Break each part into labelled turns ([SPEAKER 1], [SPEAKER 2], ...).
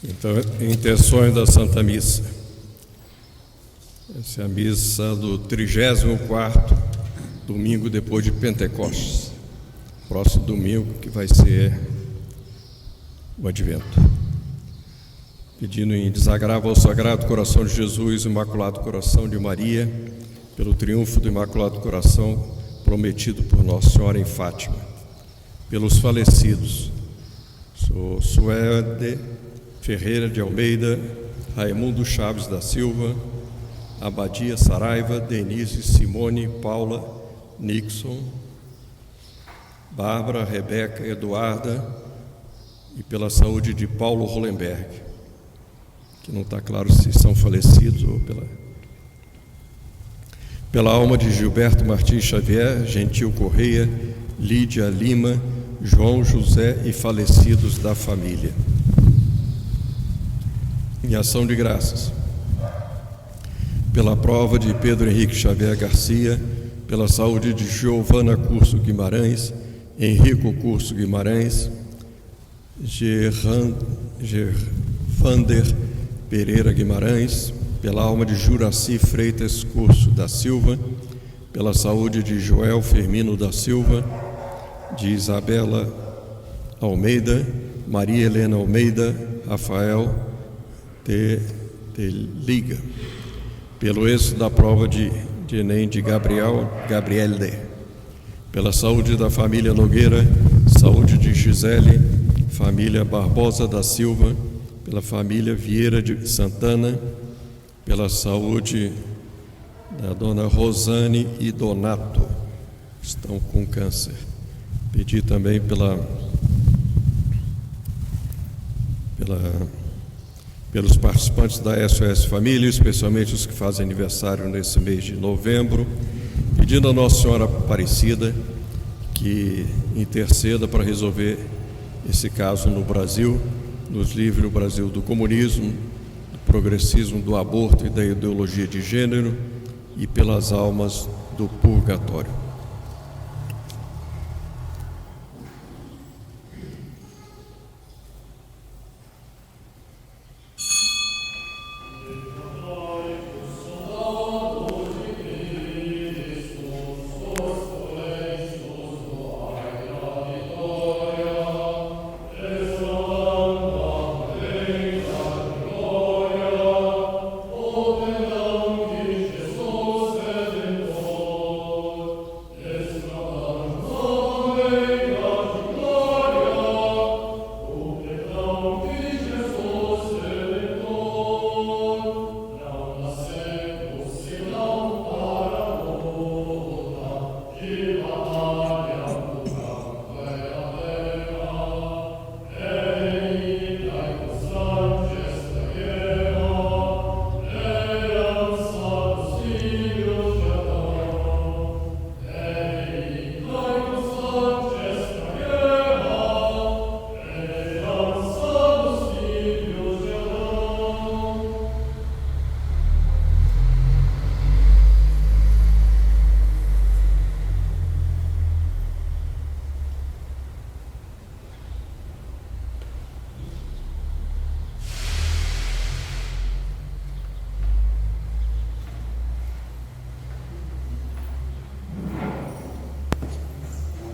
[SPEAKER 1] Então, intenções da Santa Missa. Essa é a missa do 34º domingo depois de Pentecostes. Próximo domingo, que vai ser o Advento. Pedindo em desagravo ao Sagrado Coração de Jesus, Imaculado Coração de Maria, pelo triunfo do Imaculado Coração prometido por Nossa Senhora em Fátima, pelos falecidos, sou Suede Ferreira de Almeida, Raimundo Chaves da Silva, Abadia Saraiva, Denise, Simone, Paula, Nixon, Bárbara, Rebeca, Eduarda, e pela saúde de Paulo Hollenberg, que não está claro se são falecidos ou pela alma de Gilberto Martins Xavier, Gentil Correia, Lídia Lima, João José e falecidos da família. Em ação de graças, pela prova de Pedro Henrique Xavier Garcia, pela saúde de Giovana Curso Guimarães, Henrico Curso Guimarães, Gervander Pereira Guimarães, pela alma de Juraci Freitas Curso da Silva, pela saúde de Joel Firmino da Silva, de Isabela Almeida, Maria Helena Almeida, Rafael Liga, pelo êxito da prova de Enem de Gabrielde, pela saúde da família Nogueira, saúde de Gisele, família Barbosa da Silva, pela família Vieira de Santana, pela saúde da dona Rosane e Donato, que estão com câncer. Pedi também pelos participantes da SOS Família, especialmente os que fazem aniversário nesse mês de novembro, pedindo a Nossa Senhora Aparecida que interceda para resolver esse caso no Brasil, nos livre o Brasil do comunismo, do progressismo, do aborto e da ideologia de gênero, e pelas almas do purgatório.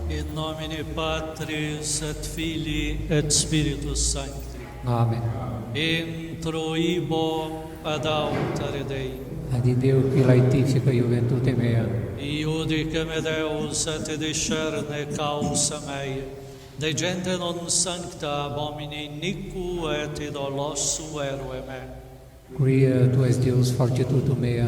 [SPEAKER 2] In nomine Patris et Filii et Spiritus Sancti.
[SPEAKER 3] Amen.
[SPEAKER 2] Intro ibo ad altare Dei.
[SPEAKER 3] Ad Deo qui laetifica juventute mea.
[SPEAKER 2] Iudice me Deus et discerne causa mea. De gente non sancta abomine iniquo et idolossu erue me.
[SPEAKER 3] Quia tu es Deus fortitudo mea,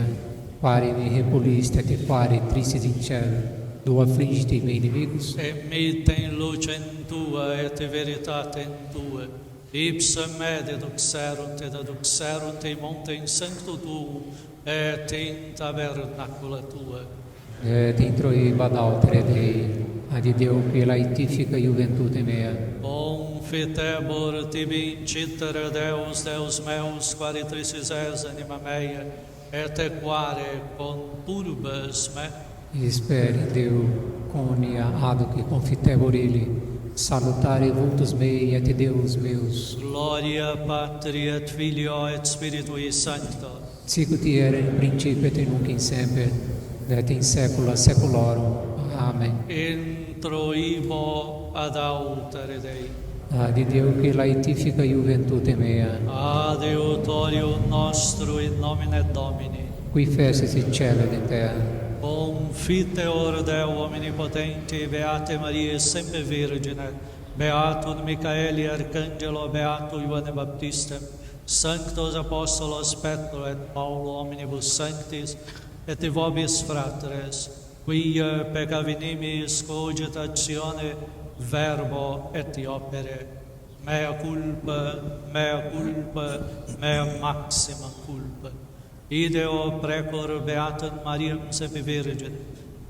[SPEAKER 3] quare me repuliste et quare tristis in cielo, do affligite me inimigos.
[SPEAKER 2] E mitte in lucem tua et veritatem tua. Ipsa me deduxerunt et aduxerunt in monte in sancto tuum et in tabernacula tua.
[SPEAKER 3] Et introiba ad altere Dei, ad Deo qui laetifica juventute mea.
[SPEAKER 2] Confitebor tibi incitere Deus, Deus meus, quare tristis es anima mea, et quare conturbes me.
[SPEAKER 3] Espere Deo conia aduque confitebor illi, Salutare vultus mei et Deus meus.
[SPEAKER 2] Gloria Patri et Filio et Spiritui Sancto.
[SPEAKER 3] Sic ut erat in principio et nunc in semper, et in saecula saeculorum. Amen.
[SPEAKER 2] Intro ibo ad autere Dei.
[SPEAKER 3] Ad Deo qui laetifica juventute mea,
[SPEAKER 2] Adiutorium nostro in nomine Domini.
[SPEAKER 3] qui fecit in cielo et in terra.
[SPEAKER 2] Confiteor Deo omnipotenti, Beate Maria sempre Virgine, Beatum Michaeli Arcangelo, Beatum Ioanne Baptistem, Sanctos Apostolos Petro et Paulo omnibus sanctis, et vobis fratres, quia peccavinimis cogitatione verbo et opere, mea culpa, mea maxima culpa. Ideo precor Beatum Mariam semper Virgine,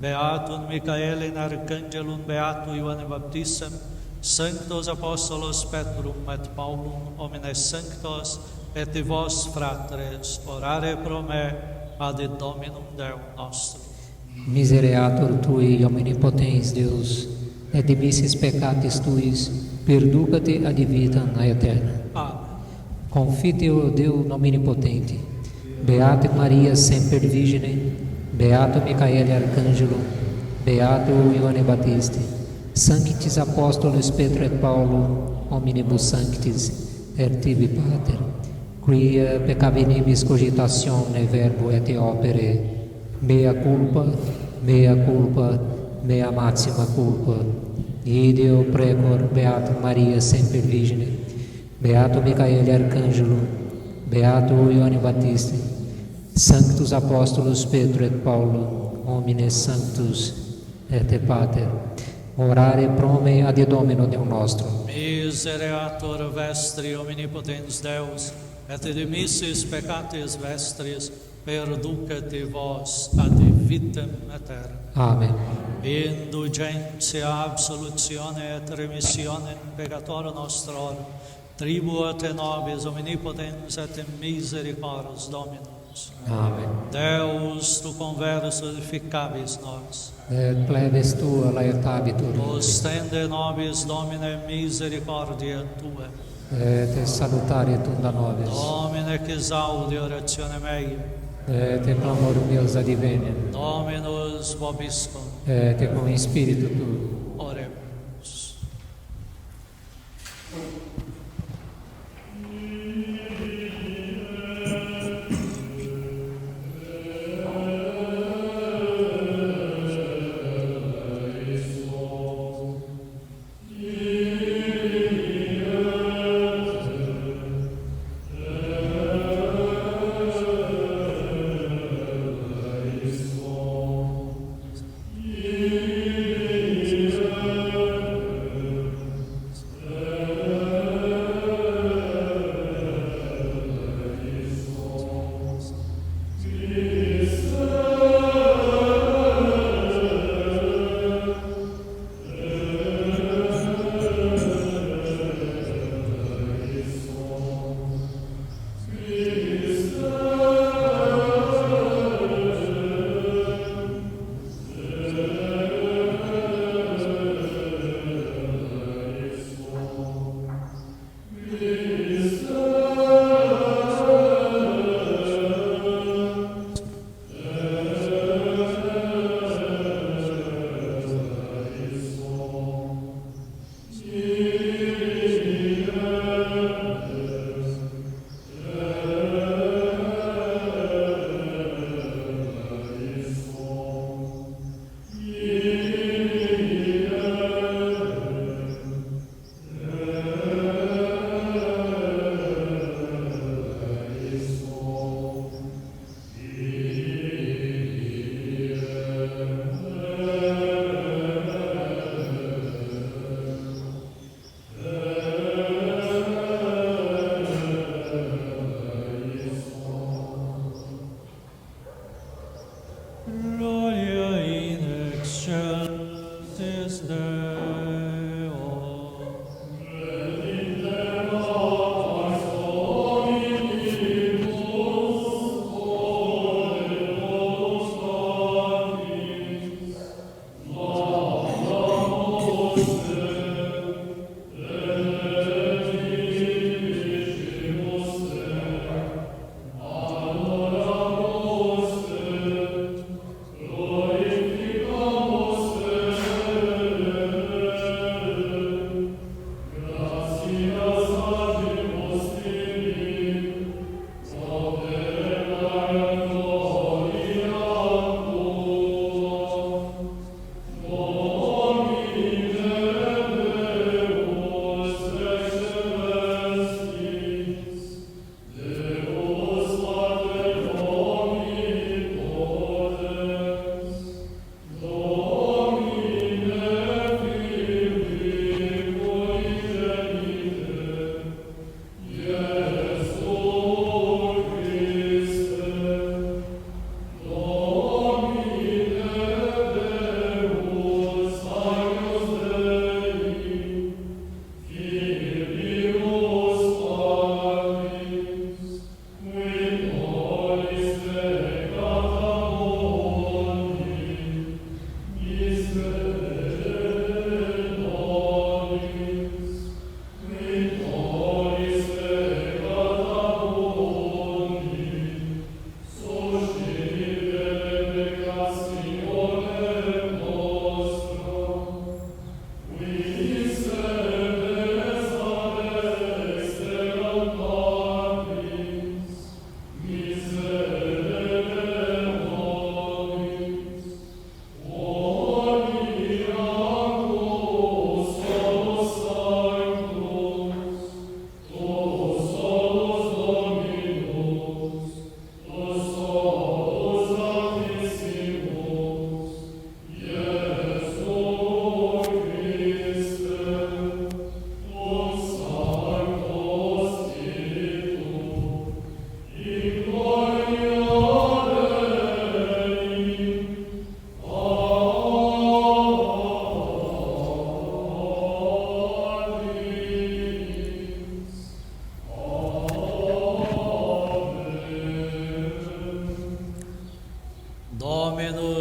[SPEAKER 2] Beatum Michaelem Arcangelum, Beatum Ioanne Baptistem, Sanctos Apostolos Petrum et Paulum, homines sanctos, et vos fratres, orare pro me ad Dominum Deum nostrum.
[SPEAKER 3] Misereatur tui, omnipotens Deus, et dimissis peccatis tuis, perducate ad vitam aeterna.
[SPEAKER 2] Amen.
[SPEAKER 3] Confiteo Deo omnipotente, Beata Maria semper Virgine, Beato Michael Arcangelo, Beato Ioanne Baptiste, Sanctis Apostolos Petro et Paulo, omnibus sanctis, et tibi Pater, quia peccavinimis cogitatione verbo et opere, mea culpa, mea maxima culpa. Ideo precor Beata Maria semper Virgine, Beato Michael Arcangelo, Beato Ioanne Baptiste, Sanctus Apostolos Petro et Paulo, homines sanctus et Pater, orare pro me ad Domino Deum nostrum.
[SPEAKER 2] Misereatur vestri omnipotens Deus, et dimissis peccatis vestris, perducate vos ad vitam aeterna.
[SPEAKER 3] Amen.
[SPEAKER 2] Indulgentia, absolutione et remissione peccatorum nostrorum, tribuo te nobis omnipotens et misericors Dominus.
[SPEAKER 3] Amen.
[SPEAKER 2] Deus tu converso edificabis nos,
[SPEAKER 3] Et plebes tua laetabitur,
[SPEAKER 2] ostende nobis Domine misericordia tua.
[SPEAKER 3] et salutare tunda nobis,
[SPEAKER 2] Domine che esaudi oratione mea,
[SPEAKER 3] et clamorum meus adveniam,
[SPEAKER 2] Dominus vobiscum.
[SPEAKER 3] et cum spiritu tuo.
[SPEAKER 2] Oremus.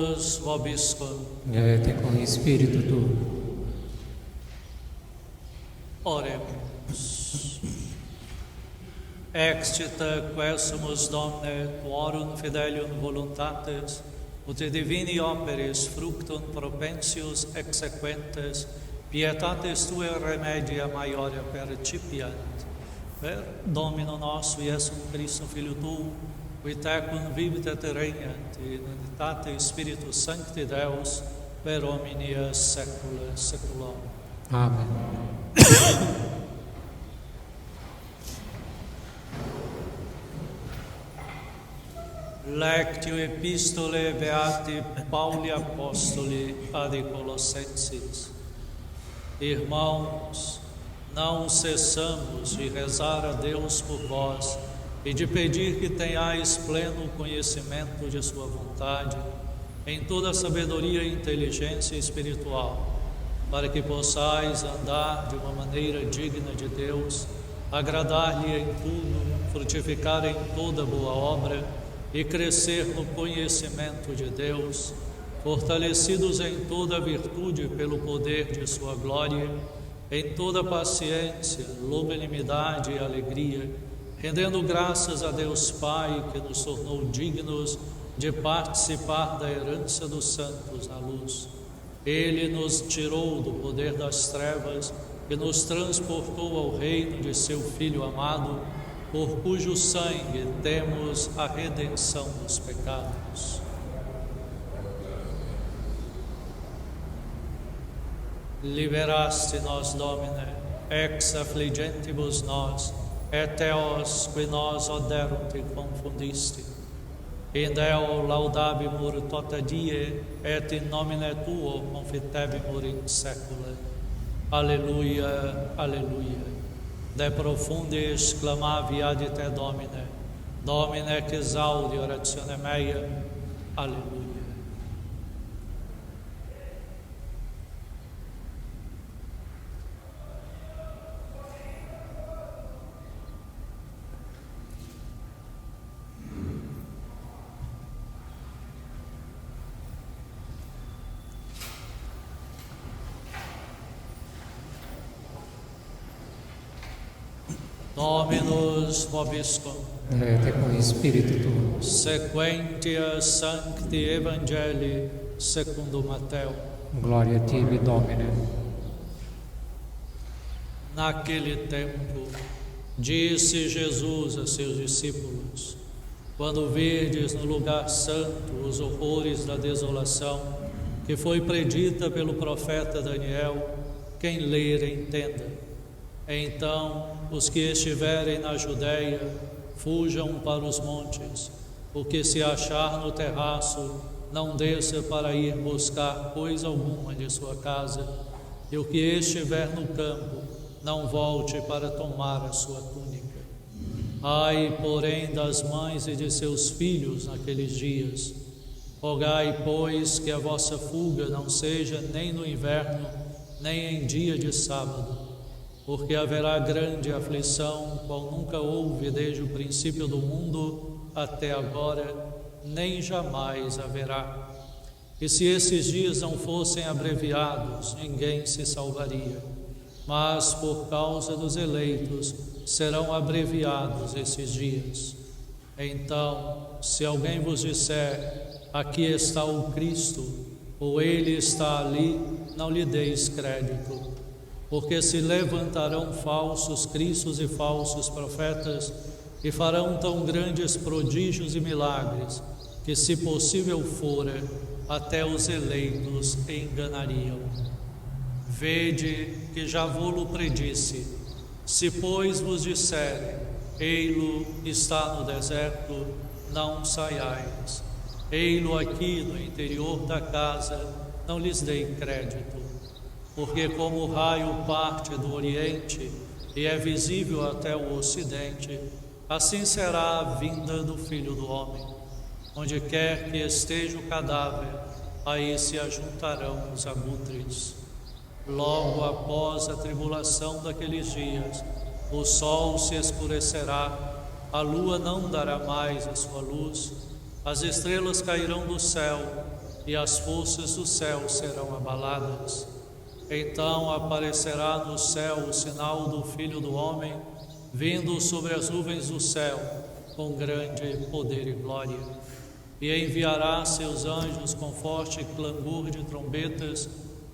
[SPEAKER 2] Dominus vobiscum.
[SPEAKER 3] Et com espírito tuo.
[SPEAKER 2] Oremos. Extita quesumus Domine tuorum fidelium voluntates, ut divini operis fructum propensius exequentes, pietatis tuae remedia maiore percipiant. Per Domino nostro Iesum Christum Filio tuo, qui tecum vivit et regnat in unitate Spiritus Sancti Deus, per omnia saecula saeculorum.
[SPEAKER 3] Amém.
[SPEAKER 2] Lectio Epistolae Beati Pauli Apostoli ad Colossenses. Irmãos, não cessamos de rezar a Deus por vós e de pedir que tenhais pleno conhecimento de sua vontade, em toda a sabedoria e inteligência espiritual, para que possais andar de uma maneira digna de Deus, agradar-lhe em tudo, frutificar em toda boa obra e crescer no conhecimento de Deus, fortalecidos em toda virtude pelo poder de sua glória, em toda paciência, longanimidade e alegria, rendendo graças a Deus Pai, que nos tornou dignos de participar da herança dos santos na luz. Ele nos tirou do poder das trevas e nos transportou ao reino de seu Filho amado, por cujo sangue temos a redenção dos pecados. Liberaste-nos, Domine, ex affligentibus nos, et eos qui nos oderunt te confundiste. In Deo laudabimur tota die, et in nomine Tuo confitebimur in saecula. Alleluia, alleluia. De profundis clamavi ad te, Domine, Domine che esaudi oratione mea. Alleluia. Dominus vobiscum.
[SPEAKER 3] Et com espírito tuo.
[SPEAKER 2] Sequentia Sancti Evangelii secundo Mateo.
[SPEAKER 3] Glória a ti, Domine.
[SPEAKER 2] Naquele tempo, disse Jesus a seus discípulos: quando virdes no lugar santo os horrores da desolação, que foi predita pelo profeta Daniel, quem ler entenda. Então, os que estiverem na Judéia, fujam para os montes. O que se achar no terraço, não desça para ir buscar coisa alguma de sua casa. E o que estiver no campo, não volte para tomar a sua túnica. Ai, porém, das mães e de seus filhos naqueles dias. Rogai, pois, que a vossa fuga não seja nem no inverno, nem em dia de sábado, porque haverá grande aflição, qual nunca houve desde o princípio do mundo até agora, nem jamais haverá. E se esses dias não fossem abreviados, ninguém se salvaria. Mas por causa dos eleitos, serão abreviados esses dias. Então, se alguém vos disser, aqui está o Cristo, ou ele está ali, não lhe deis crédito. Porque se levantarão falsos cristos e falsos profetas, e farão tão grandes prodígios e milagres, que, se possível fora, até os eleitos enganariam. Vede que já vô-lo predisse: se, pois, vos disserem, ei-lo está no deserto, não saiais. Ei-lo aqui no interior da casa, não lhes dei crédito. Porque como o raio parte do Oriente e é visível até o Ocidente, assim será a vinda do Filho do Homem. Onde quer que esteja o cadáver, aí se ajuntarão os abutres. Logo após a tribulação daqueles dias, o sol se escurecerá, a lua não dará mais a sua luz, as estrelas cairão do céu, e as forças do céu serão abaladas. Então aparecerá no céu o sinal do Filho do Homem, vindo sobre as nuvens do céu, com grande poder e glória. E enviará seus anjos com forte clangor de trombetas,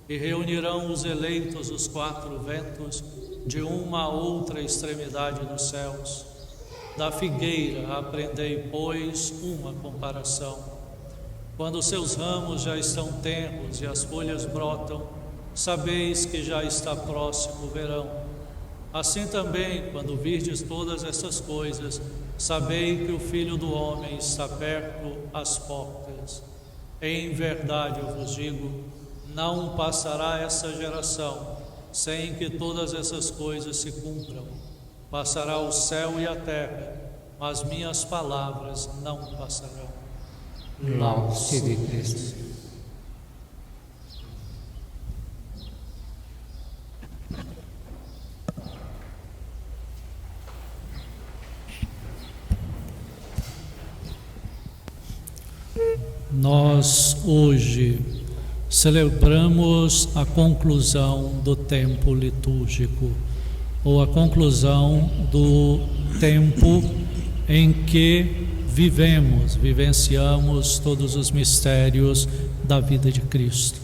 [SPEAKER 2] e reunirão os eleitos dos quatro ventos, de uma a outra extremidade dos céus. Da figueira aprendei, pois, uma comparação. Quando seus ramos já estão tenros e as folhas brotam, sabeis que já está próximo o verão. Assim também, quando virdes todas essas coisas, sabei que o Filho do Homem está perto às portas. Em verdade eu vos digo, não passará essa geração sem que todas essas coisas se cumpram. Passará o céu e a terra, mas minhas palavras não passarão.
[SPEAKER 3] Laude de Cristo.
[SPEAKER 2] Nós hoje celebramos a conclusão do tempo litúrgico, ou a conclusão do tempo em que vivenciamos todos os mistérios da vida de Cristo.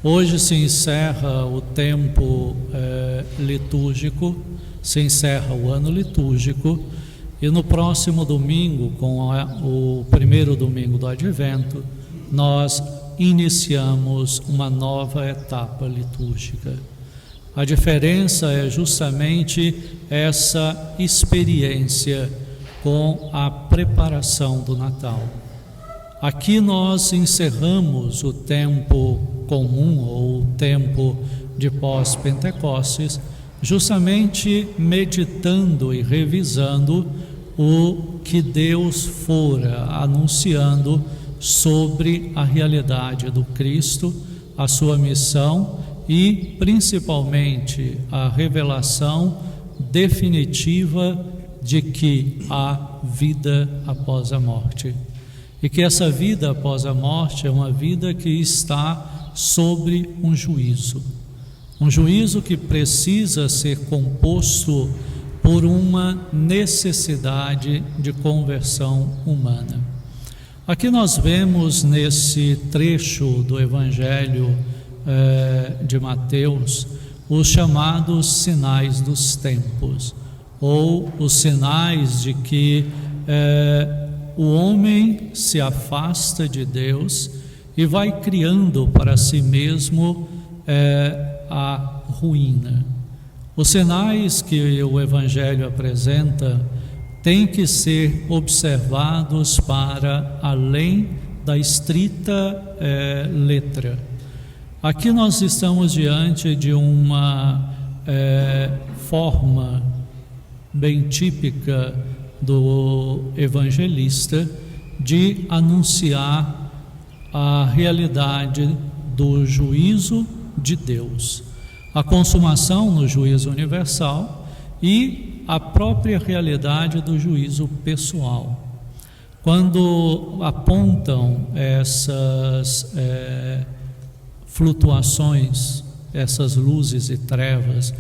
[SPEAKER 2] Hoje se encerra o tempo litúrgico, se encerra o ano litúrgico, e no próximo domingo, com o primeiro domingo do Advento, nós iniciamos uma nova etapa litúrgica. A diferença é justamente essa experiência com a preparação do Natal. Aqui nós encerramos o tempo comum, ou o tempo de pós-Pentecostes, justamente meditando e revisando o que Deus fora anunciando sobre a realidade do Cristo, a sua missão e principalmente a revelação definitiva de que há vida após a morte. E que essa vida após a morte é uma vida que está sobre um juízo que precisa ser composto por uma necessidade de conversão humana. Aqui nós vemos nesse trecho do Evangelho de Mateus os chamados sinais dos tempos, ou os sinais de que o homem se afasta de Deus e vai criando para si mesmo a ruína. Os sinais que o Evangelho apresenta têm que ser observados para além da estrita letra. Aqui nós estamos diante de uma forma bem típica do evangelista de anunciar a realidade do juízo de Deus, a consumação no juízo universal e a própria realidade do juízo pessoal. Quando apontam essas flutuações, essas luzes e trevas,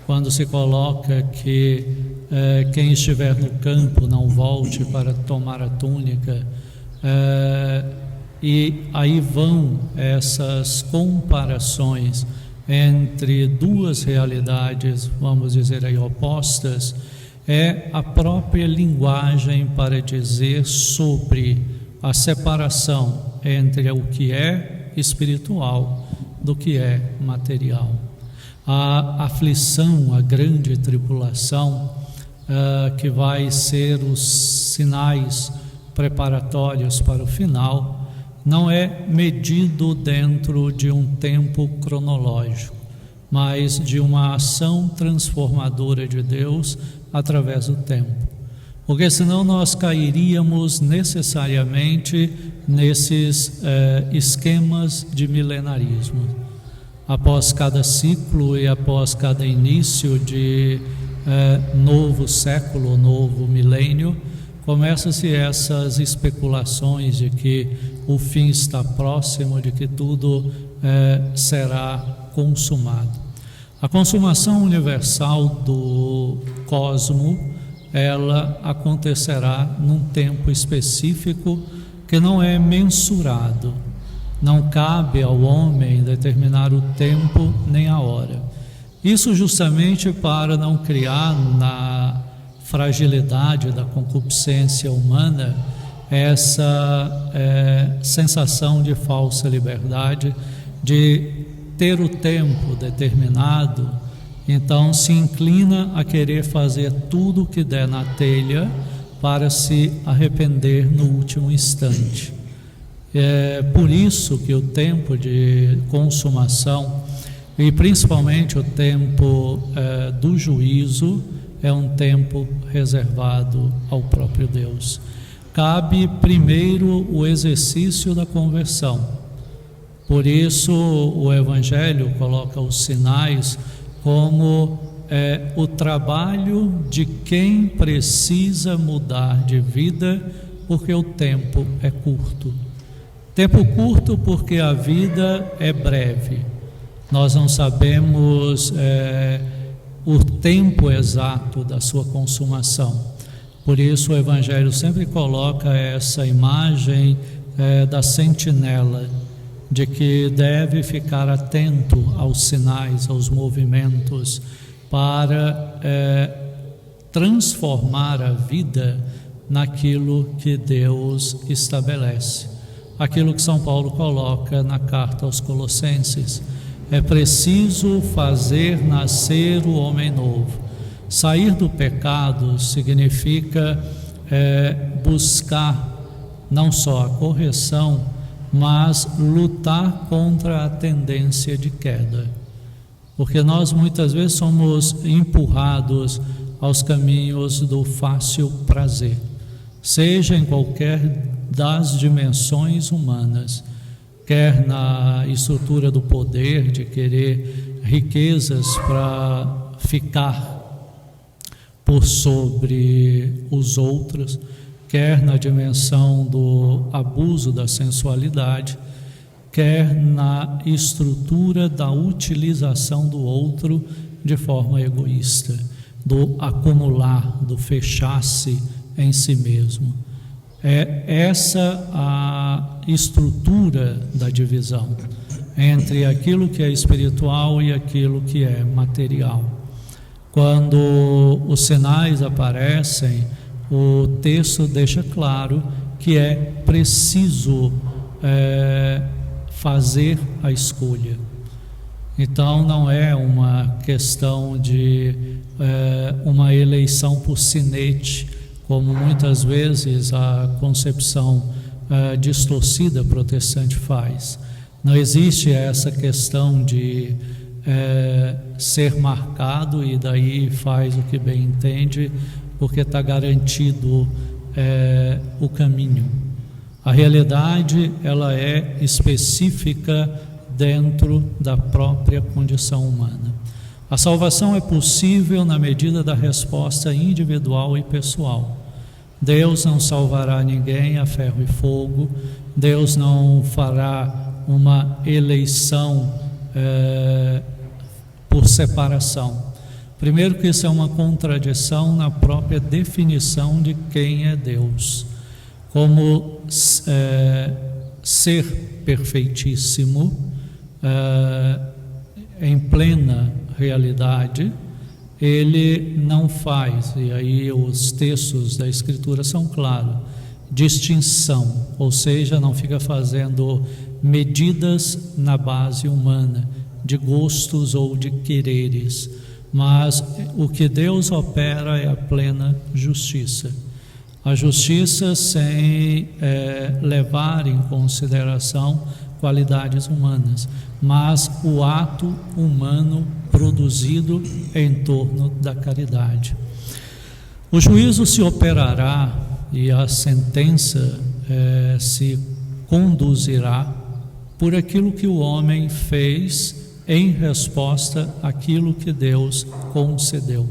[SPEAKER 2] quando se coloca que quem estiver no campo não volte para tomar a túnica, e aí vão essas comparações entre duas realidades, vamos dizer aí, opostas, é a própria linguagem para dizer sobre a separação entre o que é espiritual do que é material. A aflição, a grande tribulação, que vai ser os sinais preparatórios para o final, não é medido dentro de um tempo cronológico, mas de uma ação transformadora de Deus através do tempo. Porque senão nós cairíamos necessariamente nesses esquemas de milenarismo. Após cada ciclo e após cada início de novo século, novo milênio, começam-se essas especulações de que o fim está próximo, de que tudo será consumado. A consumação universal do cosmo, ela acontecerá num tempo específico que não é mensurado. Não cabe ao homem determinar o tempo nem a hora. Isso justamente para não criar na fragilidade da concupiscência humana essa sensação de falsa liberdade, de ter o tempo determinado, então se inclina a querer fazer tudo o que der na telha para se arrepender no último instante. É por isso que o tempo de consumação, e principalmente o tempo do juízo, é um tempo reservado ao próprio Deus. Cabe primeiro o exercício da conversão. Por isso o Evangelho coloca os sinais como o trabalho de quem precisa mudar de vida, porque o tempo é curto. Tempo curto porque a vida é breve. Nós não sabemos o tempo exato da sua consumação. Por isso o Evangelho sempre coloca essa imagem da sentinela, de que deve ficar atento aos sinais, aos movimentos, para transformar a vida naquilo que Deus estabelece. Aquilo que São Paulo coloca na carta aos Colossenses: é preciso fazer nascer o homem novo. Sair do pecado significa buscar não só a correção, mas lutar contra a tendência de queda. Porque nós muitas vezes somos empurrados aos caminhos do fácil prazer, seja em qualquer das dimensões humanas, quer na estrutura do poder, de querer riquezas para ficar por sobre os outros, quer na dimensão do abuso da sensualidade, quer na estrutura da utilização do outro de forma egoísta, do acumular, do fechar-se em si mesmo. É essa a estrutura da divisão entre aquilo que é espiritual e aquilo que é material. Quando os sinais aparecem, o texto deixa claro que é preciso fazer a escolha. Então não é uma questão de uma eleição por sinete, como muitas vezes a concepção distorcida protestante faz. Não existe essa questão de ser marcado e daí faz o que bem entende, porque está garantido o caminho. A realidade, ela é específica dentro da própria condição humana. A salvação é possível na medida da resposta individual e pessoal. Deus não salvará ninguém a ferro e fogo. Deus não fará uma eleição por separação. Primeiro que isso é uma contradição na própria definição de quem é Deus. Como ser perfeitíssimo, em plena realidade, ele não faz, e aí os textos da Escritura são claros, distinção, ou seja, não fica fazendo medidas na base humana, de gostos ou de quereres, mas o que Deus opera é a plena justiça. A justiça sem levar em consideração qualidades humanas, mas o ato humano produzido em torno da caridade. O juízo se operará e a sentença se conduzirá por aquilo que o homem fez em resposta àquilo que Deus concedeu.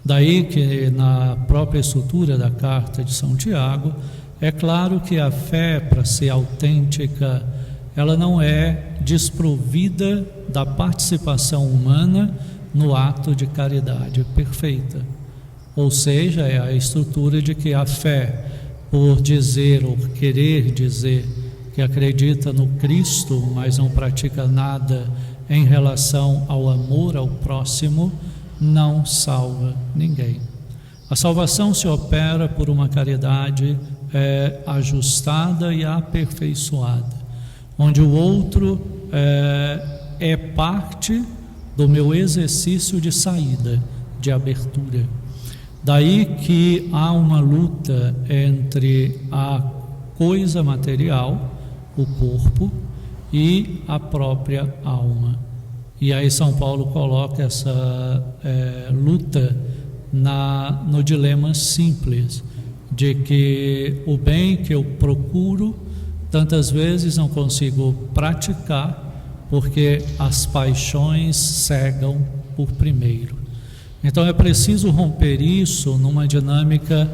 [SPEAKER 2] Daí que na própria estrutura da carta de São Tiago É claro que a fé, para ser autêntica, ela não é desprovida da participação humana no ato de caridade perfeita. Ou seja, é a estrutura de que a fé, por dizer ou querer dizer que acredita no Cristo, mas não pratica nada em relação ao amor ao próximo, não salva ninguém. A salvação se opera por uma caridade ajustada e aperfeiçoada, onde o outro é parte do meu exercício de saída, de abertura. Daí que há uma luta entre a coisa material, o corpo, e a própria alma. E aí São Paulo coloca essa luta no dilema simples, de que o bem que eu procuro, tantas vezes não consigo praticar, porque as paixões cegam por primeiro. Então é preciso romper isso numa dinâmica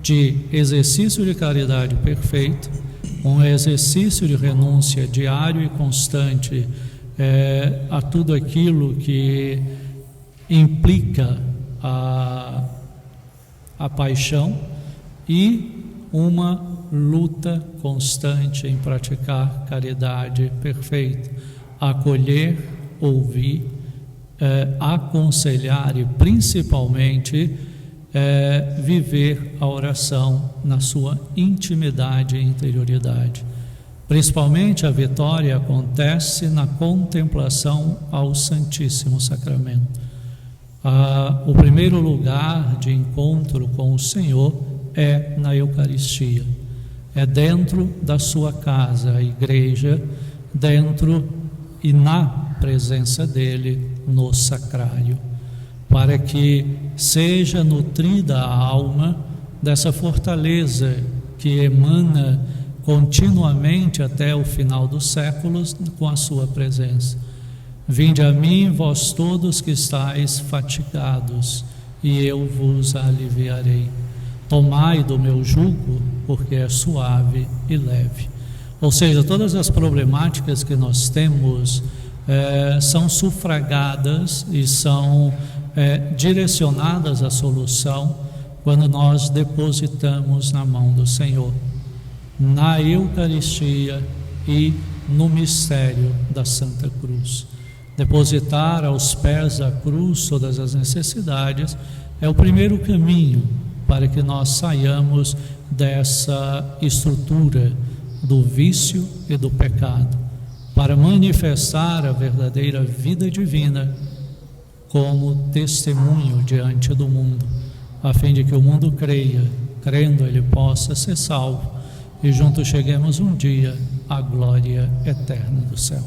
[SPEAKER 2] de exercício de caridade perfeito, um exercício de renúncia diário e constante a tudo aquilo que implica a paixão, e uma luta constante em praticar caridade perfeita, acolher, ouvir, aconselhar e principalmente viver a oração na sua intimidade e interioridade. Principalmente a vitória acontece na contemplação ao Santíssimo Sacramento. O primeiro lugar de encontro com o Senhor é na Eucaristia, é dentro da sua casa, a igreja, dentro e na presença dele no sacrário, para que seja nutrida a alma dessa fortaleza que emana continuamente até o final dos séculos com a sua presença. Vinde a mim, vós todos que estáis fatigados, e eu vos aliviarei. Tomai do meu jugo, porque é suave e leve. Ou seja, todas as problemáticas que nós temos são sufragadas e são direcionadas à solução quando nós depositamos na mão do Senhor, na Eucaristia e no mistério da Santa Cruz. Depositar aos pés da cruz todas as necessidades é o primeiro caminho para que nós saiamos dessa estrutura do vício e do pecado, para manifestar a verdadeira vida divina como testemunho diante do mundo, a fim de que o mundo creia, crendo ele possa ser salvo, e juntos cheguemos um dia à glória eterna do céu.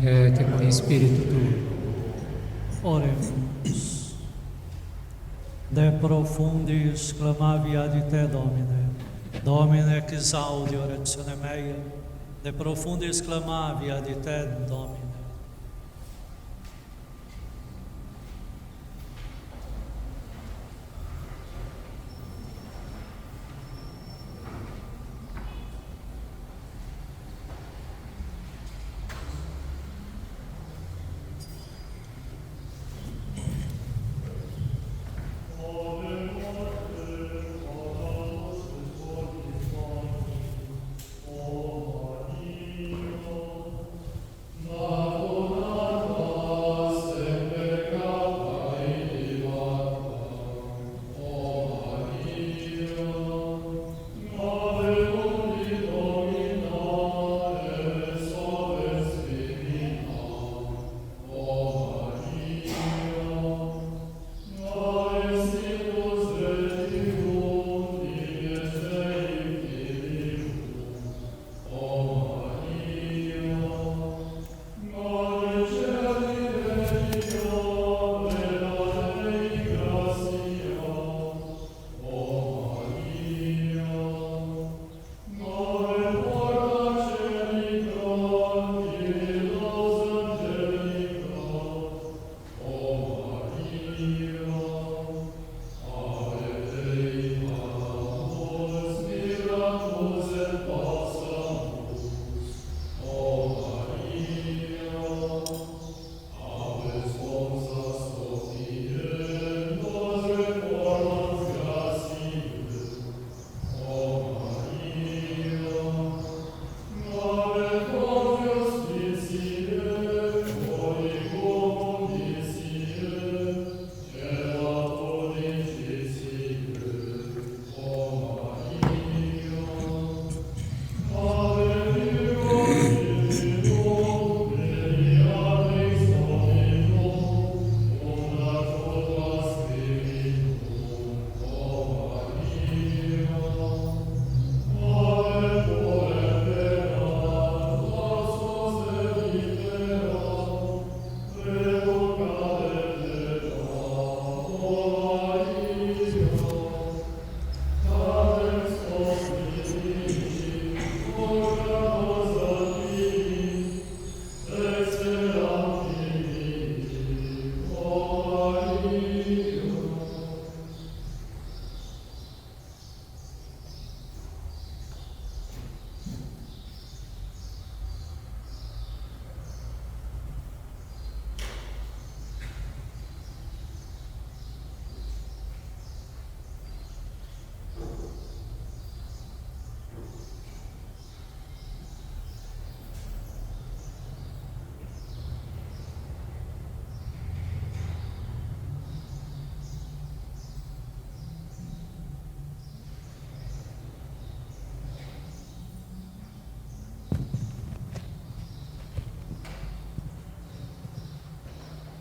[SPEAKER 3] et cum spiritu tuo.
[SPEAKER 2] Oremos. De profundis clamavi ad te, Domine. Domine, exaudi oratione mea. De profundis clamavi ad te, Domine.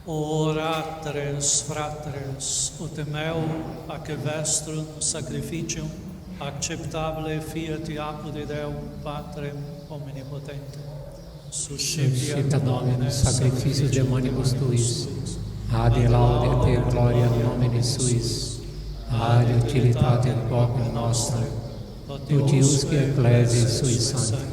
[SPEAKER 2] Oratres, fratres, ut meo ac vestrum sacrificium acceptabile fiat apud Deum Patrem omnipotentem.
[SPEAKER 3] Suscita Dominus sacrificius demonibus tuis, ad laude te gloria nomine suis, ad utilitate populi nostri, ut iusque ecclesiae sui sancti.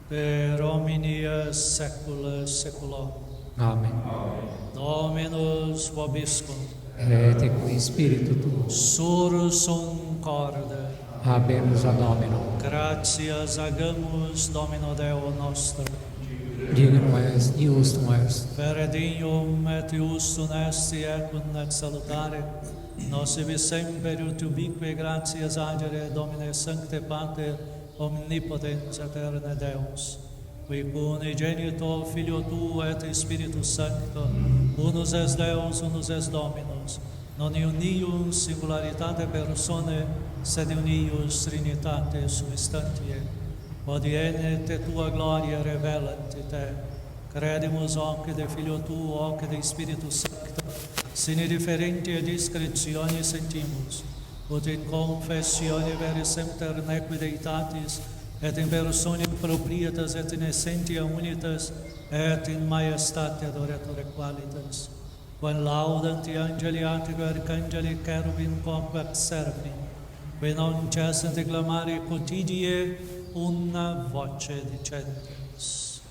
[SPEAKER 2] Per omnia saecula saeculorum.
[SPEAKER 3] Amen.
[SPEAKER 2] Dominus vobiscum.
[SPEAKER 3] Et cum spiritu tuo.
[SPEAKER 2] Sursum corde.
[SPEAKER 3] Habemus a Domino.
[SPEAKER 2] Gratias agamus Domino Deo nostro.
[SPEAKER 3] Dignum est, iustum est.
[SPEAKER 2] Per dignum et iustum est ecum et salutare. Nos ibi semper ut ubique gratias agere Domine Sancte Pater omnipotens aeterne Deus, qui unigenito Filio Tuo et Spiritus Sancto, unus es Deus, unus es Dominus, non unius singularitate personae, sed unius trinitate substantiae, odiene te tua gloria revelant te, credimus hoc de Filio tuo, hoc de Spiritus Sancto, sine differenti et discretione sentimus, ut in confessione veris semper nequi deitatis, et in persone proprietas et in essentia unitas, et in majestate adoratore qualitas, quam laudanti angeli attico arcangeli cherubim quoque servi, que non cessant de clamare quotidie una voce dicentes.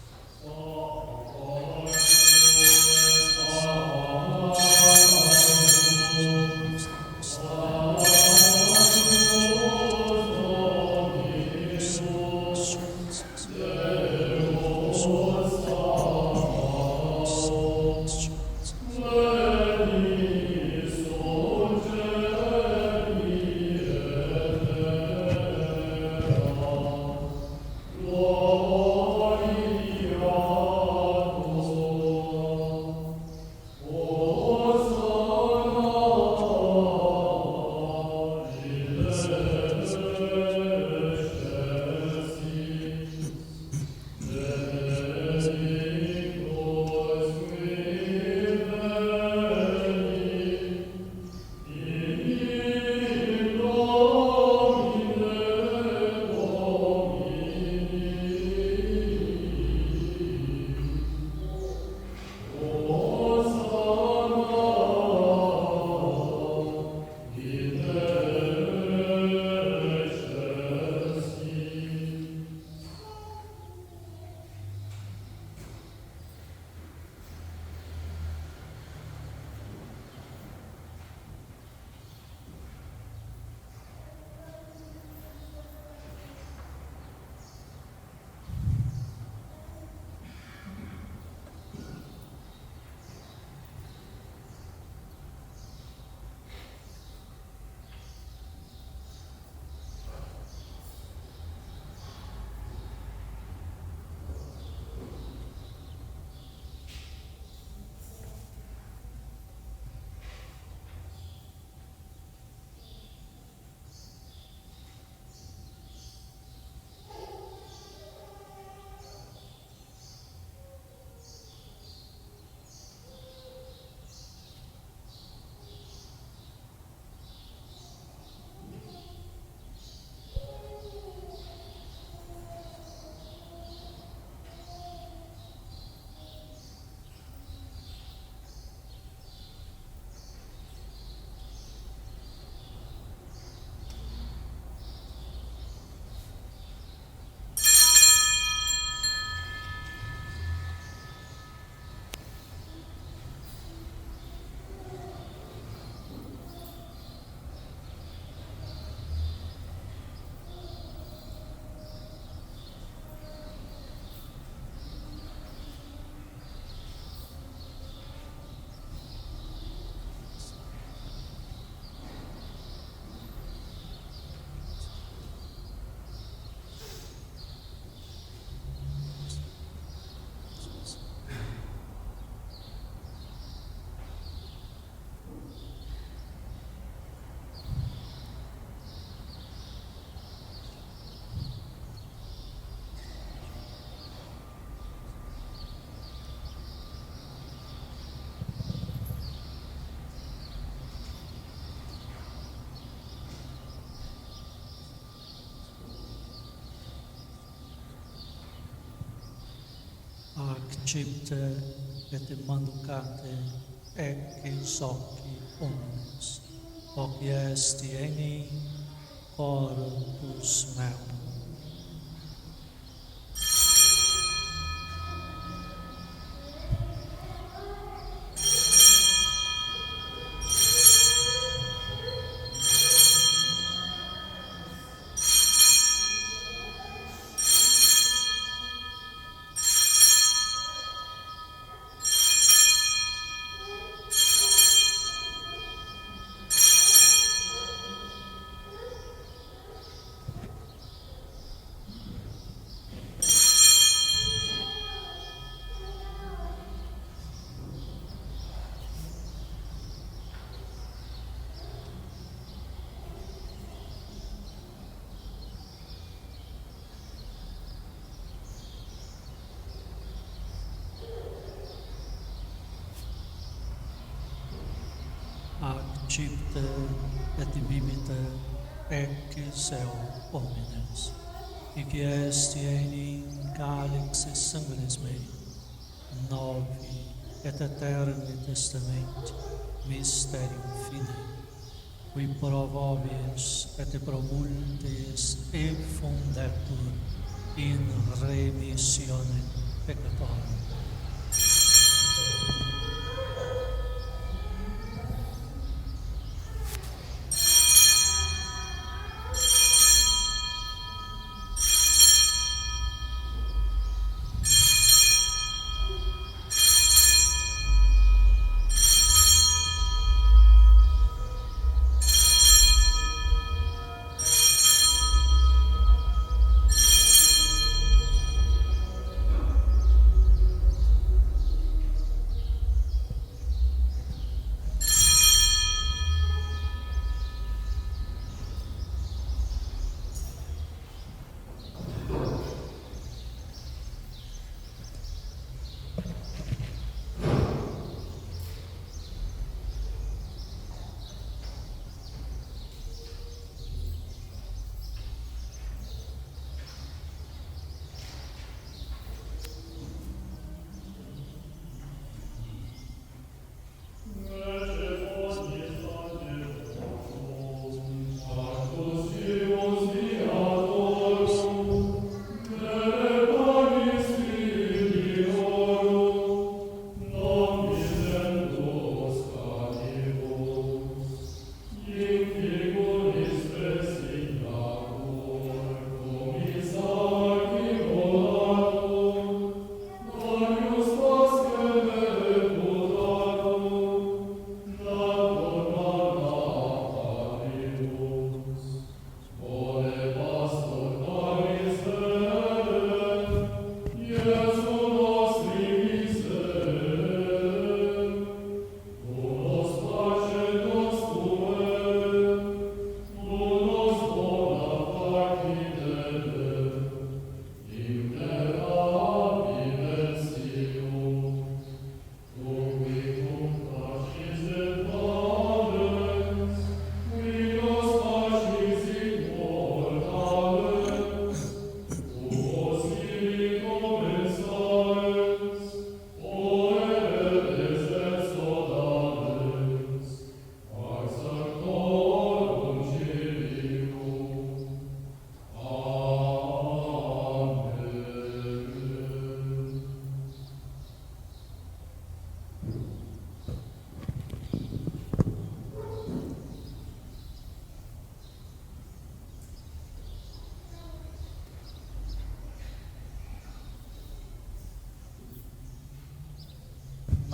[SPEAKER 2] Accepte et manducate ecce soci omnes, hoc est tieni corpus meum. Cipte et bibite ecis eo homines, hic est in calixis sanguinis mei, novi et eterni testamenti, mysterium fidei, qui pro vobis et pro multis effundetur in remissione peccatorum.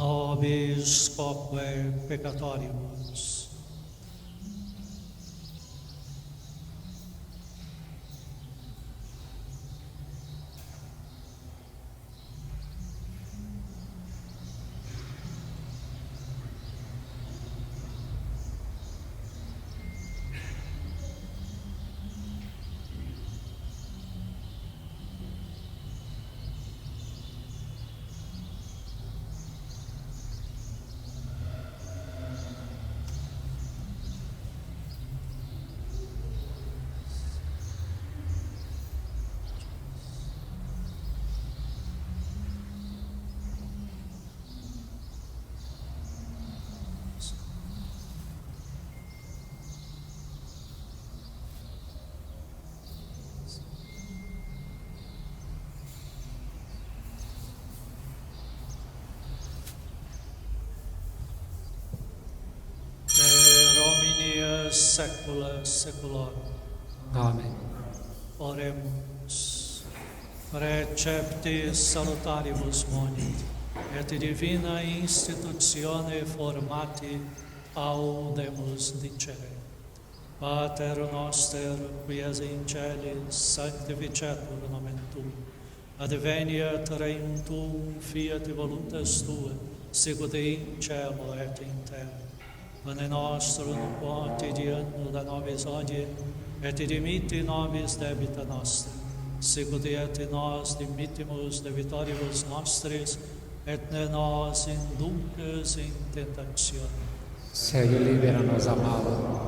[SPEAKER 2] Nobis quoque peccatoribus. Secula seculorum.
[SPEAKER 3] Amen.
[SPEAKER 2] Oremus. Receptis salutaribus monit, et divina institutione formati audemus dicere. Pater noster, qui es in celis, sanctificetur nomen tuum. Adveniat regnum tuum, fiat voluntas tua, sicut in cielo et in terra. Pane nostrum quotidianum da nobis hodie, et dimitti nobis debita nostra, sicut et nos dimittimus debitoribus nostris, et ne nos inducas in tentationem,
[SPEAKER 3] Segue e libera-nos a mal.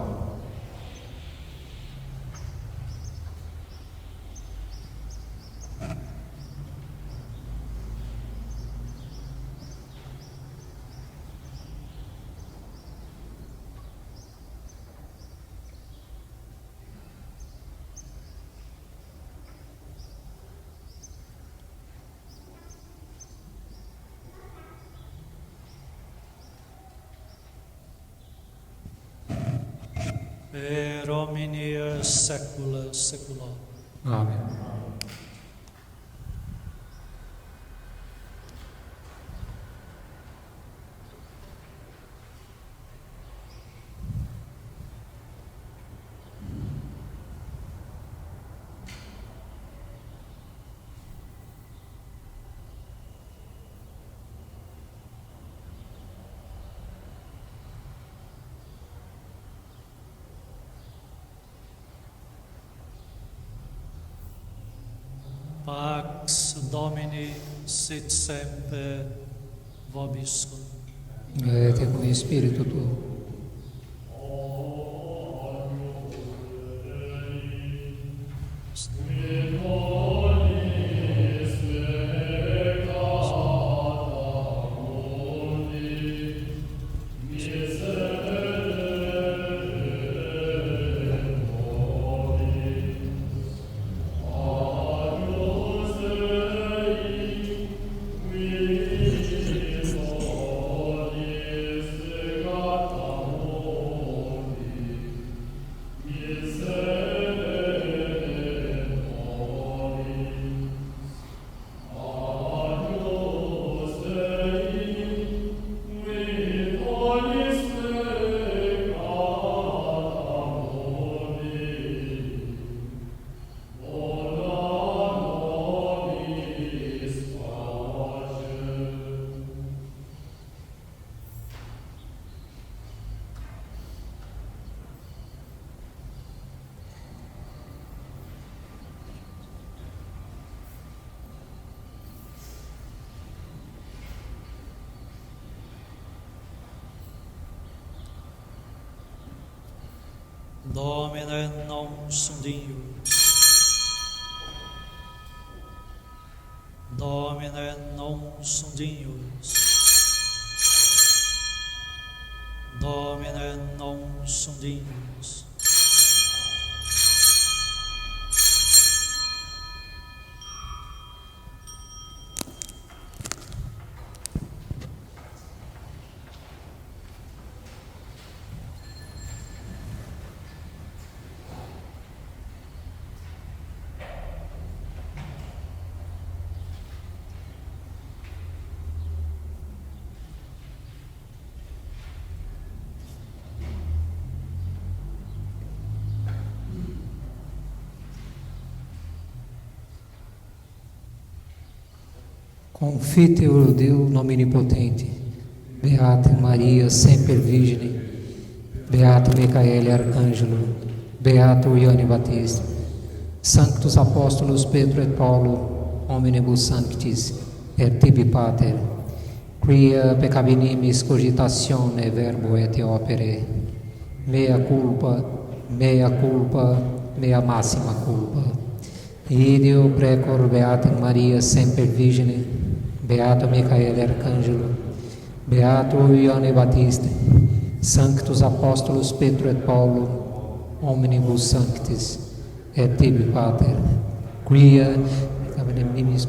[SPEAKER 2] Per omnia saecula saeculorum.
[SPEAKER 3] Amém.
[SPEAKER 2] Pax Domini sit semper vobiscum.
[SPEAKER 3] Et cum spiritu tuo.
[SPEAKER 2] Domine non sum Deus. Domine non sum Deus. Domine non sum Deus.
[SPEAKER 3] Confite-o Deus Omnipotente, Beata Maria Semper Virgine, Beato Micaele Arcângelo, Beato Ioane Batista, Sanctus Apóstolos Pedro et Paulo, Omnibus Sanctis, et tibi Pater, quia peccabilis cogitatione verbo et opere, mea culpa, mea massima culpa. Ideo precor Beata Maria Semper Virgine, Beato Micaele Arcângelo, Beato Ioane Batista, Sanctus Apóstolos Pedro et Paulo, Omnibus Sanctis, et tibi Pater, quia peccabilis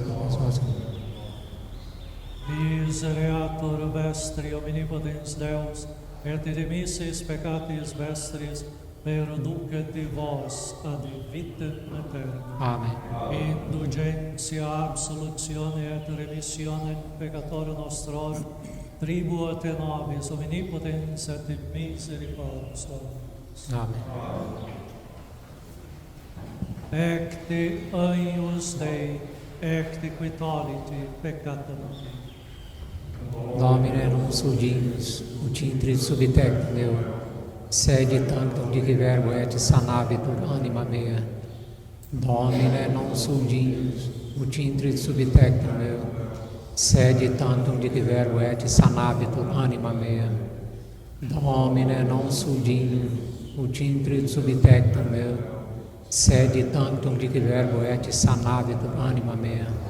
[SPEAKER 2] Misereatur vestri omnipotens Deus, et dimissis peccatis vestris, perducet vos ad vitam aeternam.
[SPEAKER 3] Amen.
[SPEAKER 2] Indulgentia, absolutione et remissione peccatorum nostrorum, tribuat te nobis omnipotens et misericordias tuas.
[SPEAKER 3] Amen.
[SPEAKER 2] Ecce agnus Dei, ecce qui tollit peccata nostra.
[SPEAKER 3] Domine non sudimus, ut intrit subtectum meo, sede tantum dici verbo et sanabitur anima mea. Domine non sudimus, ut intrit subtectum meo, sede tantum dici verbo et sanabitur anima mea. Domine non sudinum, utintre subtectum meu, sed tantum dic verbo et sanavit anima mea.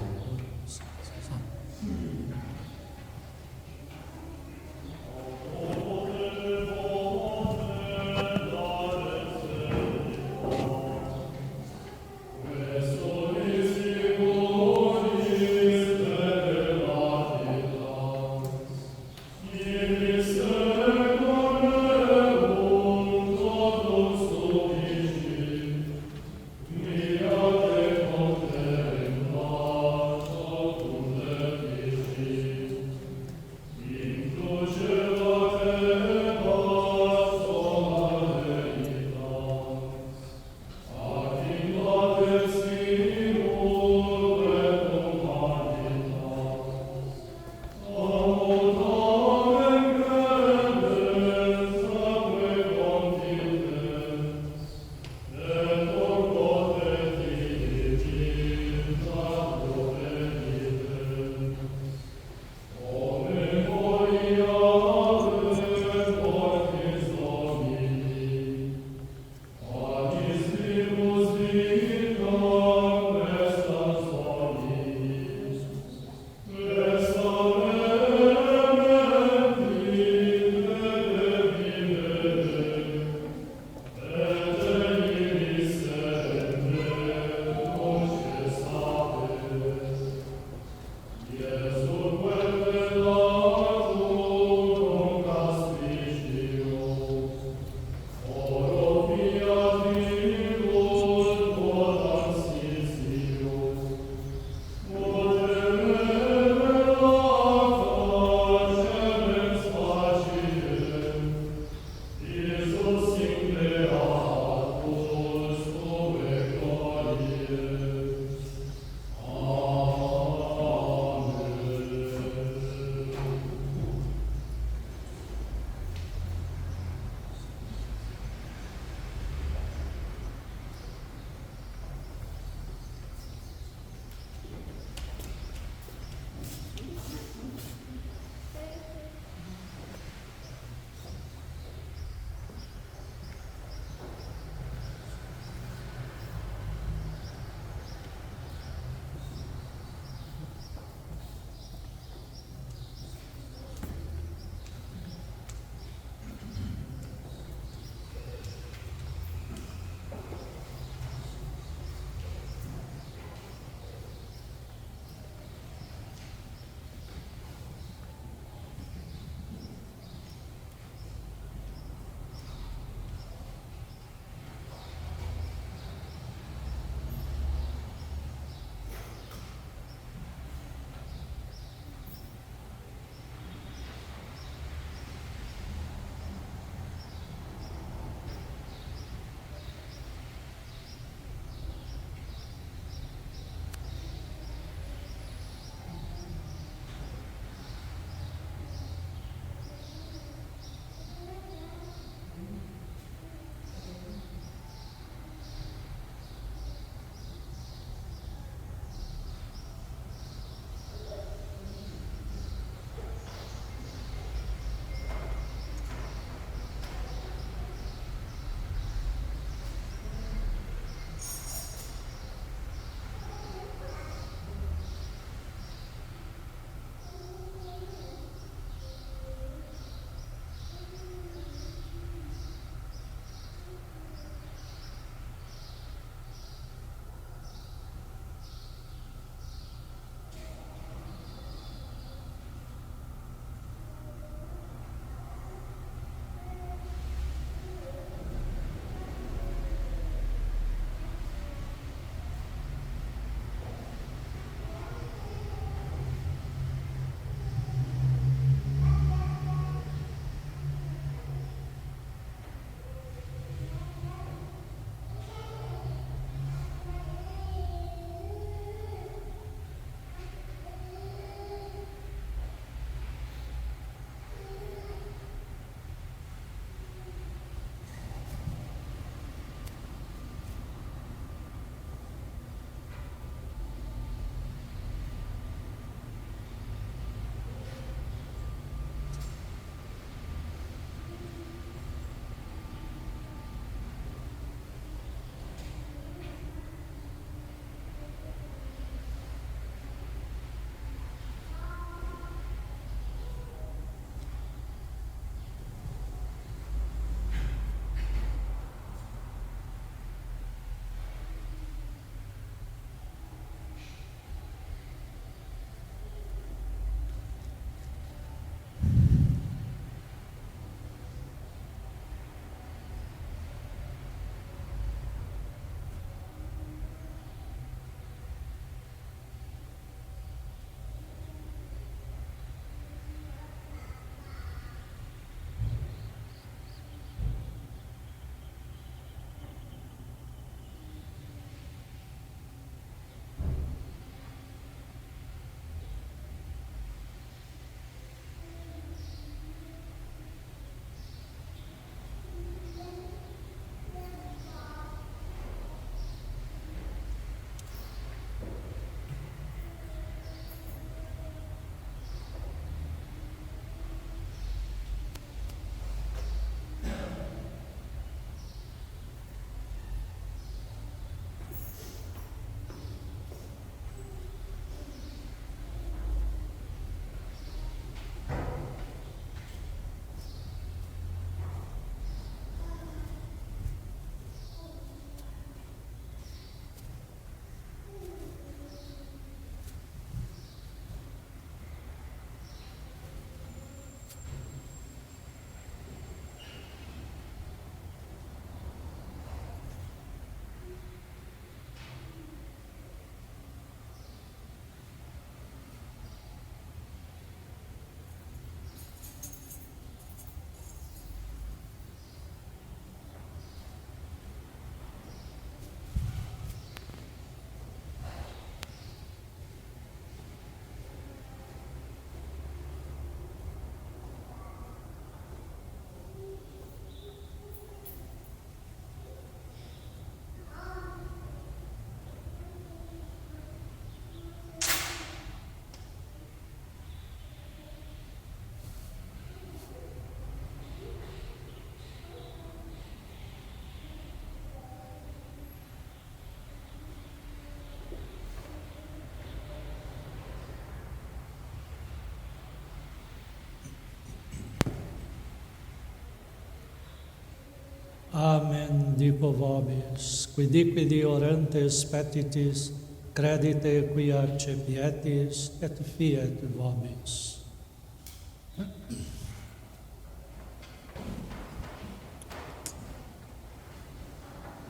[SPEAKER 2] Amen, dico vobis, quidquidi orantes petitis, credite qui accepietis, et fiat vobis.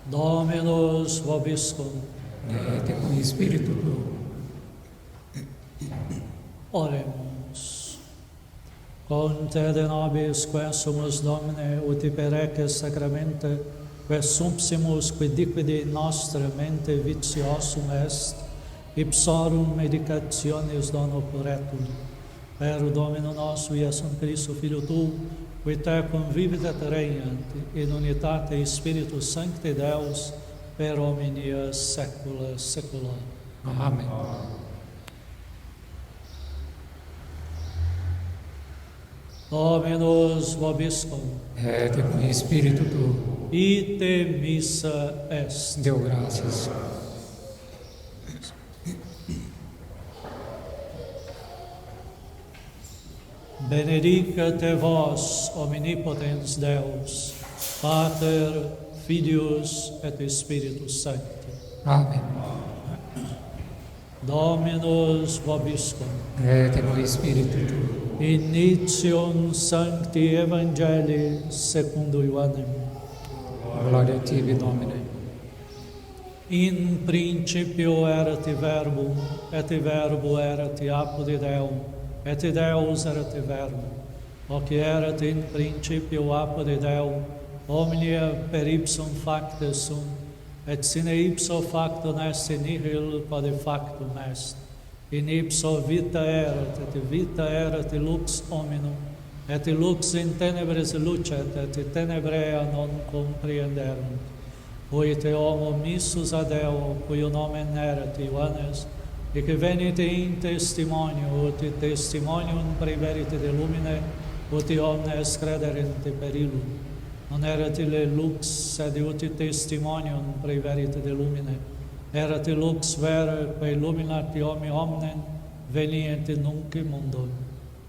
[SPEAKER 2] Dominus vobiscum.
[SPEAKER 3] Et cum spiritu tuo.
[SPEAKER 2] Oremus. Conte de nobis quesumus Domine uti pereces sacramente, quae sumpsimus quidquidi nostra mente vitiosum est, ipsorum medicationis dono puretum. Per Domino nostro Iesum Christo, Filio Tuo, qui te convivit et regnant in unitate Spiritus Sancti Deus, per omnia saecula saeculorum.
[SPEAKER 3] Amen.
[SPEAKER 2] Dominus vobiscum.
[SPEAKER 3] Et cum spiritu tuo.
[SPEAKER 2] Ite missa est.
[SPEAKER 3] Deo graças.
[SPEAKER 2] Benedicate vos, omnipotens Deus, Pater, Filius et Spiritus Sancti.
[SPEAKER 3] Amen.
[SPEAKER 2] Dominus vobiscum.
[SPEAKER 3] Et cum spiritu tuo.
[SPEAKER 2] Initium Sancti Evangelii secundum Ioannem.
[SPEAKER 3] Gloria a tibi, Domine.
[SPEAKER 2] In principio erat verbum, et verbum erat apud Deum, et Deus erat verbum. Hoc erat in principio apud Deum, omnia per ipsum facta sunt, et sine ipso factum est nihil quod factum est. In ipso vita erat, et vita erat lux hominum, et lux in tenebres lucet, et tenebrea non comprehenderunt. Poite homo missus ad Deo, cui nomen erat Ioannes, et venite in testimonio, ut testimonium praeverite de lumine, ut omnes crederent per illum. Non erat ille lux, sed ut testimonium praeverite de lumine. Erat lux vera, quae illuminat homi omnem, venient nunc in mundo.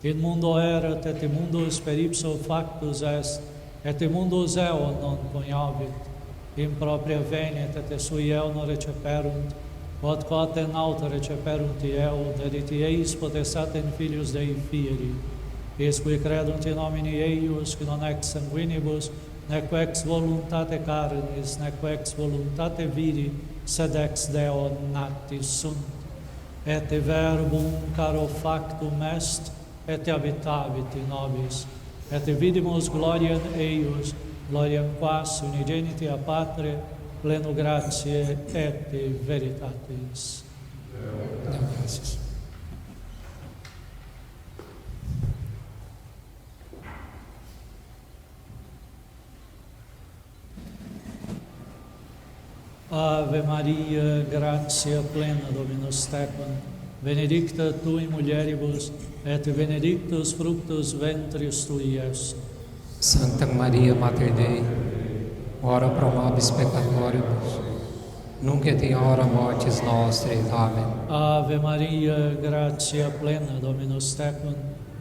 [SPEAKER 2] In mundo erat, et mundus per ipso factus est, et mundus eo non coniavit. In propria venit, et sui eo non receperunt, quod quaten auto receperunt eo, dedit eis potestatem filius Dei fieri. Eis qui credunt in nomine eius, qui non ex sanguinibus, nec ex voluntate carnis, nec ex voluntate viri, sed ex Deo nati sunt. Et verbum caro factum est, et habitavit in nobis. Et vidimus gloriam eius, gloriam quas unigeniti a Patre, pleno gratiae et veritatis.
[SPEAKER 3] Deo graças.
[SPEAKER 2] Ave Maria, gratia plena, Dominus tecum, benedicta tu in mulieribus, et benedictus fructus ventris tui, Iesus.
[SPEAKER 3] Santa Maria, Mater Dei, ora pro nobis peccatoribus, nunc et in hora mortis nostre. Amen.
[SPEAKER 2] Ave Maria, gratia plena, Dominus tecum,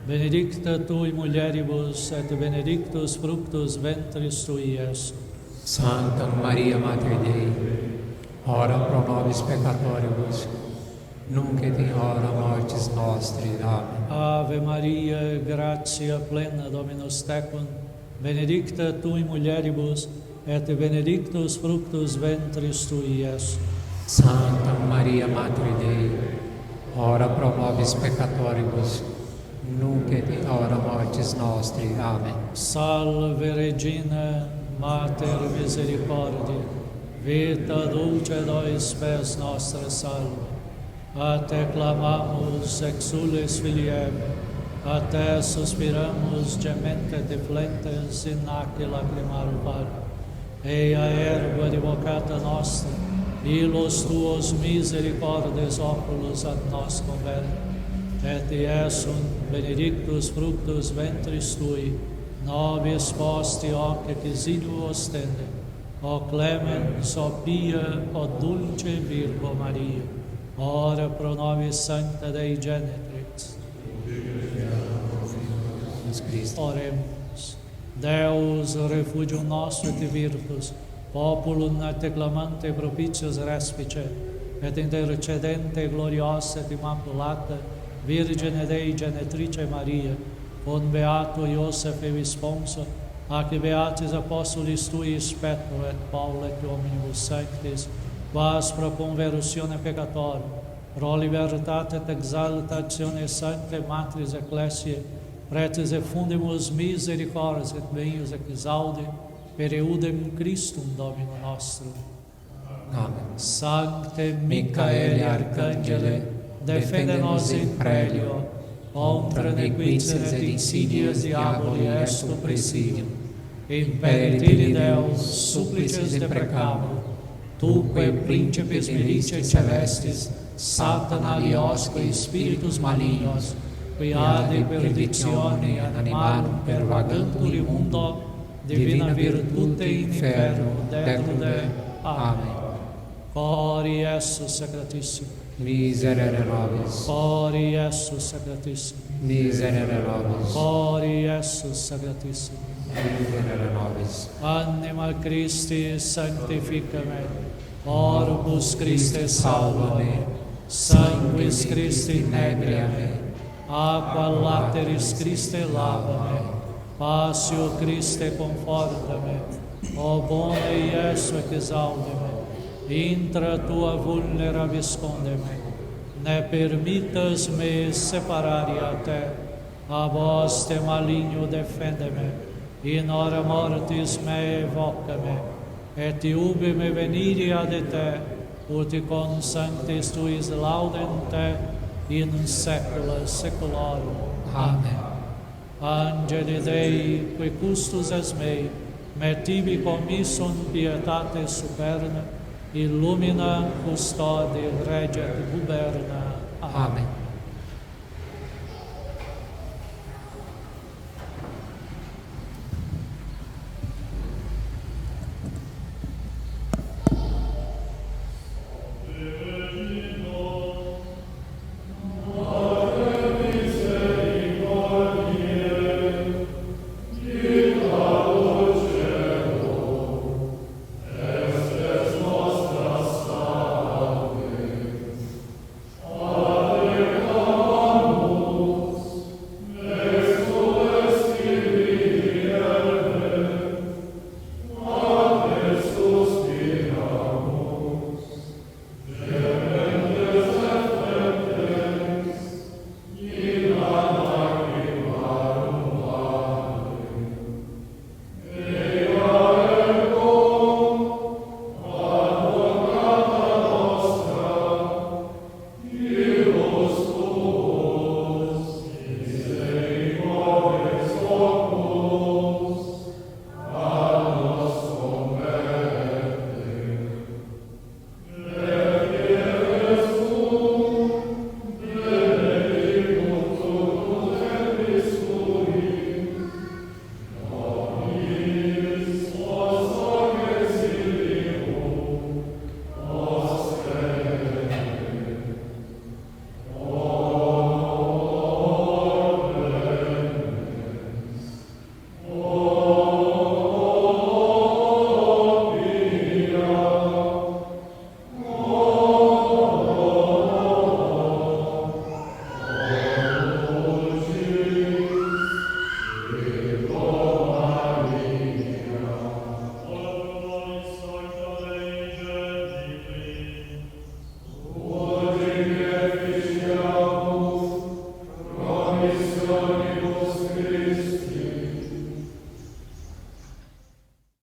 [SPEAKER 2] benedicta tu in mulieribus, et benedictus fructus ventris tui, Iesus.
[SPEAKER 3] Santa Maria, Mater Dei, ora pro nobis peccatoribus, nunc et in hora mortis nostre. Amen.
[SPEAKER 2] Ave Maria, gratia plena, Dominus tecum, benedicta tu in mulieribus, et benedictus fructus ventris tui, Iesus.
[SPEAKER 3] Santa Maria, Mater Dei, ora pro nobis peccatoribus, nunc et in hora mortis nostre. Amen.
[SPEAKER 2] Salve Regina, Mater misericordiae, vita dulce dois spes nostra salve. A te clamamus exules filieve, a te suspiramus gemente et flentes in nac lacrimarum vale. Eia ergo advocata nostra, illos tuos misericordes oculos ad nos convert. Et Iesum benedictus fructus ventris tui, nobis posti hoc exilio ostende, o clemens, o pia, o dulce Virgo Maria, ora pro nobis sancta Dei Genetrix.
[SPEAKER 3] Jesus Christ.
[SPEAKER 2] Oremus. Deus, refugium nostro et virtus, populum et clamante propitius respice, et intercedente gloriosa et immaculata, Virgine Dei Genetrice Maria, con beato Iosef e Visponso, ac beatis apostolis tui Petro et Paul et omnibus sanctis, quas pro conversione peccatorum, pro libertate et exaltatione sanctae matris ecclesiae, pretes et fundimus misericordias et benius exaudi, per eudem Christum Domino nostrum.
[SPEAKER 3] Amen.
[SPEAKER 2] Sancte Michaeli Arcangele, defende nos in prelio, contra nequitias et insidias diaboli est presidium. Imperitili Deus, supplices deprecamur, tuque principes milice celestis, Satana aliosque spiritus malignos, qui ad perditione animarum pervagantur in mundo, divina virtute in inferno declude. Amen. Cori Iesus sacratissimo,
[SPEAKER 3] Miserere nobis,
[SPEAKER 2] Cori Iesus sacratissimo,
[SPEAKER 3] miserere nobis,
[SPEAKER 2] Cori Iesus sacratissimo.
[SPEAKER 3] miserere nobis.
[SPEAKER 2] Anima Christi sanctifica me, Orbus Christi salva me, Sanguis Christi inebria me, Aqua lateris Christi lava me, Passio Christi conforta me, O bone Iesu exalde me, intra tua vulnera visconde me, ne permitas me separare a te, a vos te maligno defende me, in hora mortis me evoca me, et ubi me venire ad te, ut con sanctis tuis laudem te, in saecula saeculorum.
[SPEAKER 3] Amen.
[SPEAKER 2] Angeli Dei, qui custos es mei, me tibi commissum pietate superna, illumina, custodi, regia et guberna.
[SPEAKER 3] Amen.